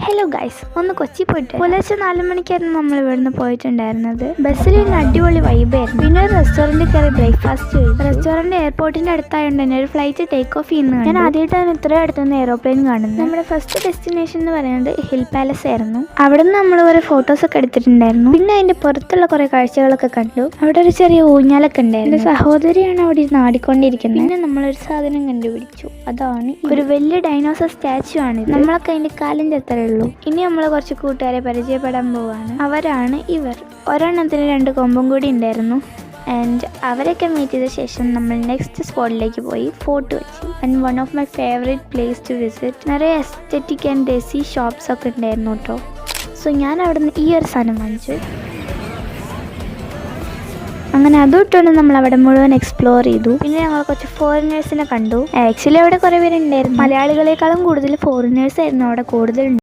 Hello guys, ഒന്ന് കൊച്ചി പോയിട്ട് പുലർച്ചെ 4 മണിക്കായിരുന്നു നമ്മൾ ഇവിടുന്ന് പോയിട്ടുണ്ടായിരുന്നത്. ബസ്സിൽ ഒരു അടിപൊളി വൈബായിരുന്നു. പിന്നെ ഒരു റെസ്റ്റോറൻറ്റിൽ കയറി ബ്രേക്ക്ഫാസ്റ്റ് ചെയ്തു. റെസ്റ്റോറൻറ്റ് എയർപോർട്ടിന്റെ അടുത്തായതുകൊണ്ട് തന്നെ ഒരു ഫ്ലൈറ്റ് ടേക്ക് ഓഫ് ചെയ്യുന്നു. ഞാൻ ആദ്യമായിട്ടാണ് ഇത്രയും അടുത്തുനിന്ന് എയ്റോപ്ലെയിൻ കാണുന്നത്. നമ്മുടെ ഫസ്റ്റ് ഡെസ്റ്റിനേഷൻ എന്ന് പറയുന്നത് ഹിൽ പാലസ് ആയിരുന്നു. അവിടെ നിന്ന് നമ്മൾ കുറെ ഫോട്ടോസ് ഒക്കെ എടുത്തിട്ടുണ്ടായിരുന്നു. പിന്നെ അതിന്റെ പുറത്തുള്ള കുറെ കാഴ്ചകളൊക്കെ കണ്ടു. അവിടെ ഒരു ചെറിയ ഊഞ്ഞാലൊക്കെ ഉണ്ടായിരുന്നു. എന്റെ സഹോദരിയാണ് അവിടെ ഇരുന്ന് ആടിക്കൊണ്ടിരിക്കുന്നത്. പിന്നെ നമ്മളൊരു സാധനം കണ്ടുപിടിച്ചു. അതാണ് ഒരു വലിയ ഡൈനോസർ സ്റ്റാച്ചു ആണ്. നമ്മളൊക്കെ അതിന്റെ കാലിന്റെ അത്രേ ഉള്ളൂ. ഇനി നമ്മൾ കുറച്ച് കൂട്ടുകാരെ പരിചയപ്പെടാൻ പോവാണ്. അവരാണ് ഇവർ. ഒരെണ്ണത്തിന് 2 കൊമ്പും കൂടി ഉണ്ടായിരുന്നു. ആൻഡ് അവരൊക്കെ മീറ്റ് ചെയ്ത ശേഷം നമ്മൾ നെക്സ്റ്റ് സ്പോട്ടിലേക്ക് പോയി Fort Kochi. And one of my favourite place to visit. നിറയെ എസ്തെറ്റിക് ആൻഡ് ഡെസി ഷോപ്സ് ഒക്കെ ഉണ്ടായിരുന്നു കേട്ടോ. സോ ഞാൻ അവിടെ നിന്ന് ഈ ഒരു സാധനം വാങ്ങിച്ചു. അങ്ങനെ അതുകൊണ്ടാണ് നമ്മൾ അവിടെ മുഴുവൻ എക്സ്പ്ലോർ ചെയ്തു. പിന്നെ ഞങ്ങൾ കുറച്ച് ഫോറിനേഴ്സിനെ കണ്ടു. ആക്ച്വലി അവിടെ കുറേ പേരുണ്ടായിരുന്നു. മലയാളികളെക്കാളും കൂടുതൽ ഫോറിനേഴ്സ് ആയിരുന്നു അവിടെ കൂടുതൽ.